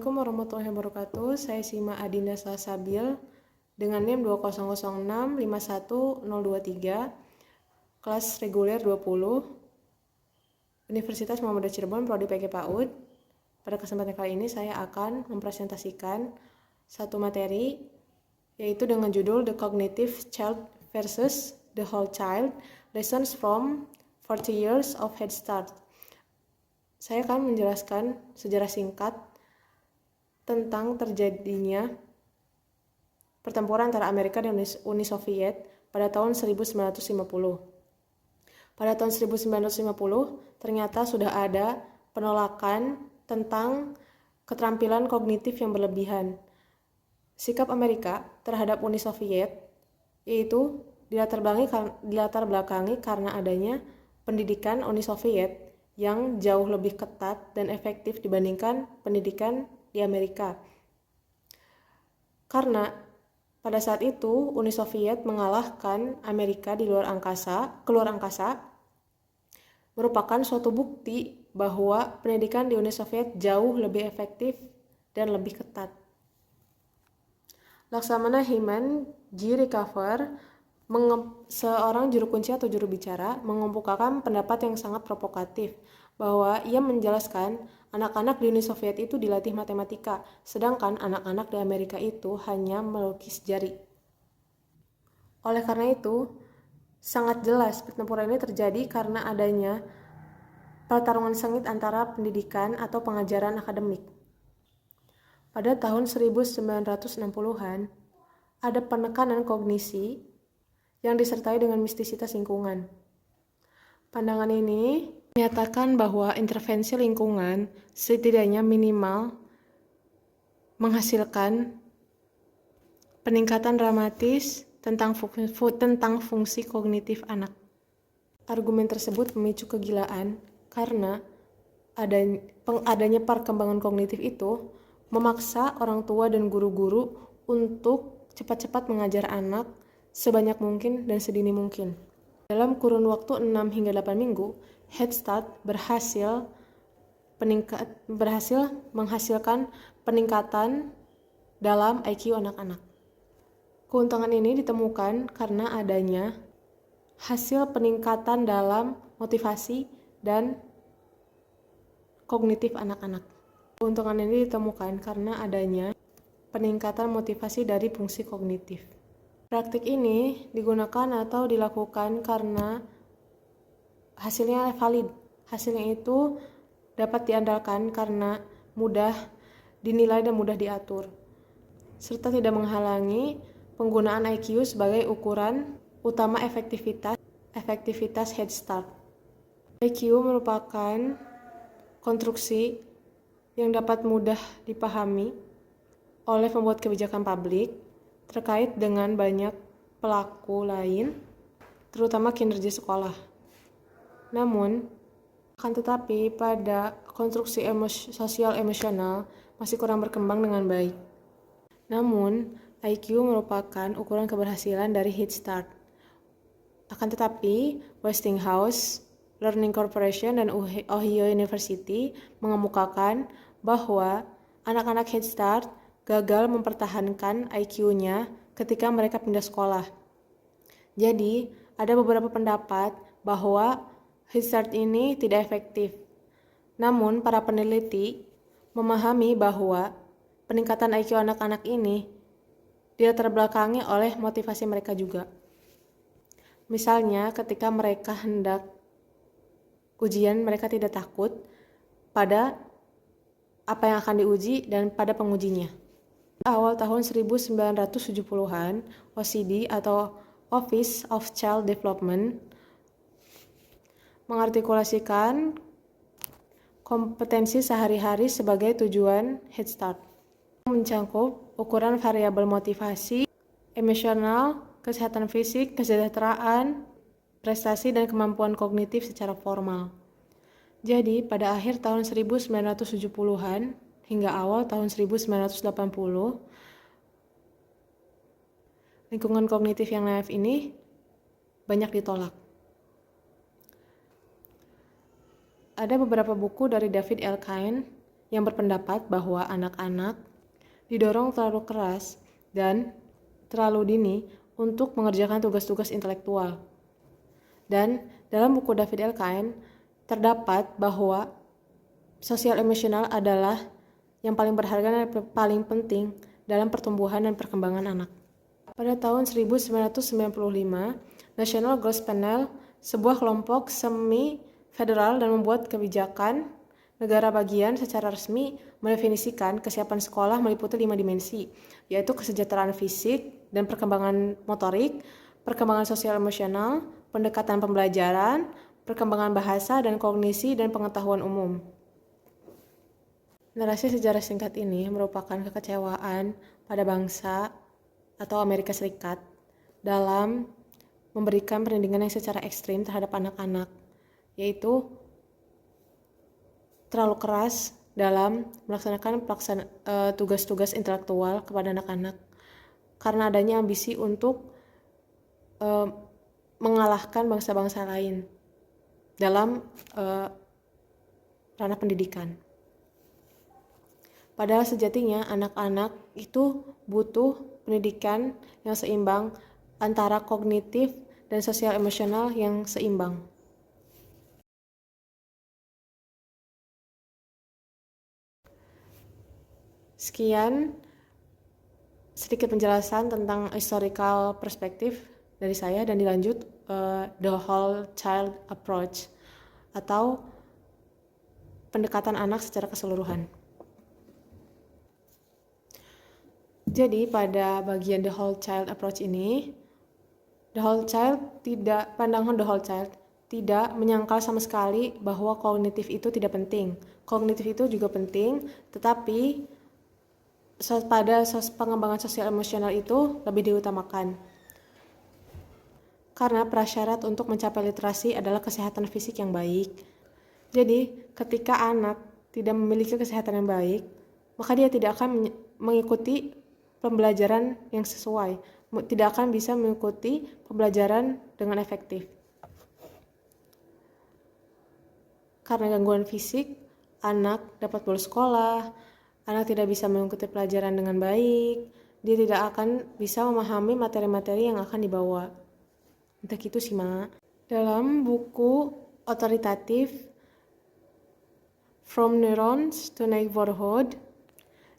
Assalamualaikum warahmatullahi wabarakatuh. Saya Sima Adinda Salasabil dengan NIM 200651023, kelas reguler 20, Universitas Muhammadiyah Cirebon, Prodi PG PAUD. Pada kesempatan kali ini saya akan mempresentasikan satu materi, yaitu dengan judul The Cognitive Child versus the Whole Child, Lessons from 40 Years of Head Start. Saya akan menjelaskan sejarah singkat tentang terjadinya pertempuran antara Amerika dan Uni Soviet pada tahun 1950. Pada tahun 1950, ternyata sudah ada penolakan tentang keterampilan kognitif yang berlebihan. Sikap Amerika terhadap Uni Soviet yaitu dilatar belakangi karena adanya pendidikan Uni Soviet yang jauh lebih ketat dan efektif dibandingkan pendidikan di Amerika. Karena pada saat itu Uni Soviet mengalahkan Amerika di keluar angkasa, merupakan suatu bukti bahwa pendidikan di Uni Soviet jauh lebih efektif dan lebih ketat. Laksamana Hyman G. Rickover, seorang juru kunci atau juru bicara, mengemukakan pendapat yang sangat provokatif bahwa ia menjelaskan anak-anak di Uni Soviet itu dilatih matematika, sedangkan anak-anak di Amerika itu hanya melukis jari. Oleh karena itu, sangat jelas pertempuran ini terjadi karena adanya pertarungan sengit antara pendidikan atau pengajaran akademik. Pada tahun 1960-an, ada penekanan kognisi yang disertai dengan mistisitas lingkungan. Pandangan ini menyatakan bahwa intervensi lingkungan setidaknya minimal menghasilkan peningkatan dramatis tentang fungsi kognitif anak. Argumen tersebut memicu kegilaan karena adanya perkembangan kognitif itu memaksa orang tua dan guru-guru untuk cepat-cepat mengajar anak sebanyak mungkin dan sedini mungkin. Dalam kurun waktu 6 hingga 8 minggu, Head Start berhasil menghasilkan peningkatan dalam IQ anak-anak. Keuntungan ini ditemukan karena adanya hasil peningkatan dalam motivasi dan kognitif anak-anak. Keuntungan ini ditemukan karena adanya peningkatan motivasi dari fungsi kognitif. Praktik ini digunakan atau dilakukan karena hasilnya valid. Hasilnya itu dapat diandalkan karena mudah dinilai dan mudah diatur, serta tidak menghalangi penggunaan IQ sebagai ukuran utama efektivitas Head Start. IQ merupakan konstruksi yang dapat mudah dipahami oleh pembuat kebijakan publik terkait dengan banyak pelaku lain, terutama kinerja sekolah. Namun, akan tetapi pada konstruksi sosial emosional masih kurang berkembang dengan baik. Namun, IQ merupakan ukuran keberhasilan dari Head Start. Akan tetapi, Westinghouse Learning Corporation dan Ohio University mengemukakan bahwa anak-anak Head Start gagal mempertahankan IQ-nya ketika mereka pindah sekolah. Jadi, ada beberapa pendapat bahwa Head Start ini tidak efektif. Namun, para peneliti memahami bahwa peningkatan IQ anak-anak ini dilatar belakangi oleh motivasi mereka juga. Misalnya, ketika mereka hendak ujian, mereka tidak takut pada apa yang akan diuji dan pada pengujinya. Awal tahun 1970-an, OECD atau Office of Child Development mengartikulasikan kompetensi sehari-hari sebagai tujuan Head Start. Mencakup ukuran variabel motivasi, emosional, kesehatan fisik, kesejahteraan, prestasi, dan kemampuan kognitif secara formal. Jadi, pada akhir tahun 1970-an hingga awal tahun 1980, lingkungan kognitif yang naif ini banyak ditolak. Ada beberapa buku dari David Elkind yang berpendapat bahwa anak-anak didorong terlalu keras dan terlalu dini untuk mengerjakan tugas-tugas intelektual. Dan dalam buku David L. Cain terdapat bahwa sosial emosional adalah yang paling berharga dan paling penting dalam pertumbuhan dan perkembangan anak. Pada tahun 1995, National Goals Panel, sebuah kelompok semi-federal dan membuat kebijakan negara bagian secara resmi mendefinisikan kesiapan sekolah meliputi 5 dimensi, yaitu kesejahteraan fisik dan perkembangan motorik, perkembangan sosial emosional, pendekatan pembelajaran, perkembangan bahasa dan kognisi, dan pengetahuan umum. Narasi sejarah singkat ini merupakan kekecewaan pada bangsa atau Amerika Serikat dalam memberikan pendidikan yang secara ekstrim terhadap anak-anak, yaitu terlalu keras dalam melaksanakan tugas-tugas intelektual kepada anak-anak karena adanya ambisi untuk mengalahkan bangsa-bangsa lain dalam ranah pendidikan. Padahal sejatinya anak-anak itu butuh pendidikan yang seimbang antara kognitif dan sosial emosional yang seimbang. Sekian sedikit penjelasan tentang historical perspective dari saya, dan dilanjut the whole child approach atau pendekatan anak secara keseluruhan. Jadi pada bagian the whole child approach ini, pandangan the whole child tidak menyangkal sama sekali bahwa kognitif itu tidak penting. Kognitif itu juga penting, tetapi pada pengembangan sosial emosional itu lebih diutamakan. Karena prasyarat untuk mencapai literasi adalah kesehatan fisik yang baik. Jadi, ketika anak tidak memiliki kesehatan yang baik, maka dia tidak akan mengikuti pembelajaran yang sesuai, tidak akan bisa mengikuti pembelajaran dengan efektif. Karena gangguan fisik, anak dapat bolos sekolah, anak tidak bisa mengikuti pelajaran dengan baik, dia tidak akan bisa memahami materi-materi yang akan dibawa. Entah gitu sih, Ma. Dalam buku otoritatif From Neurons to Neighborhood,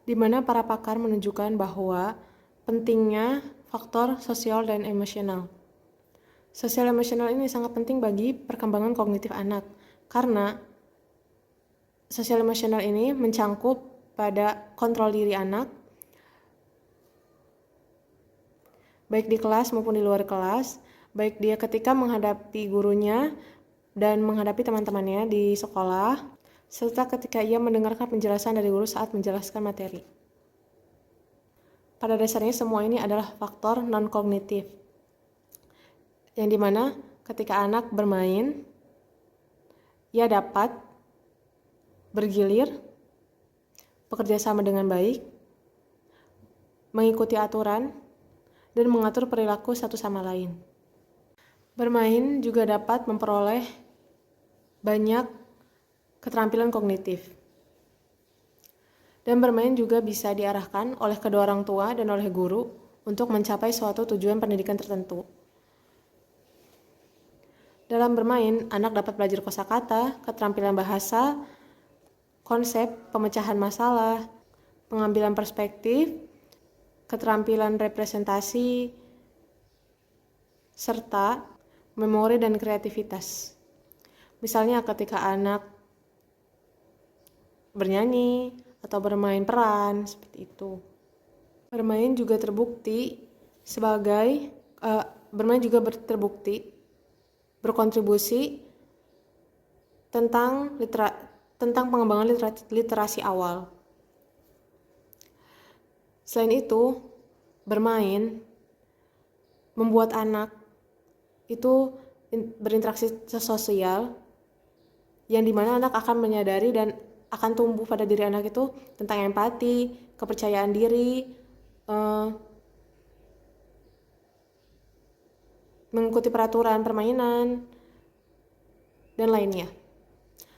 di mana para pakar menunjukkan bahwa pentingnya faktor sosial dan emosional. Sosial emosional ini sangat penting bagi perkembangan kognitif anak, karena sosial emosional ini mencangkup pada kontrol diri anak, baik di kelas maupun di luar kelas, baik dia ketika menghadapi gurunya dan menghadapi teman-temannya di sekolah, serta ketika ia mendengarkan penjelasan dari guru saat menjelaskan materi. Pada dasarnya semua ini adalah faktor non-kognitif, yang dimana ketika anak bermain, ia dapat bergilir, bekerja sama dengan baik, mengikuti aturan, dan mengatur perilaku satu sama lain. Bermain juga dapat memperoleh banyak keterampilan kognitif. Dan bermain juga bisa diarahkan oleh kedua orang tua dan oleh guru untuk mencapai suatu tujuan pendidikan tertentu. Dalam bermain, anak dapat belajar kosakata, keterampilan bahasa, konsep pemecahan masalah, pengambilan perspektif, keterampilan representasi, serta memori dan kreativitas. Misalnya ketika anak bernyanyi atau bermain peran, seperti itu. Bermain juga terbukti berkontribusi tentang pengembangan literasi awal. Selain itu, bermain membuat anak itu berinteraksi sosial, yang dimana anak akan menyadari dan akan tumbuh pada diri anak itu tentang empati, kepercayaan diri, mengikuti peraturan permainan, dan lainnya.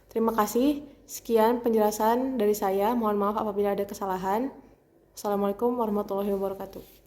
Terima kasih. Sekian penjelasan dari saya. Mohon maaf apabila ada kesalahan. Assalamualaikum warahmatullahi wabarakatuh.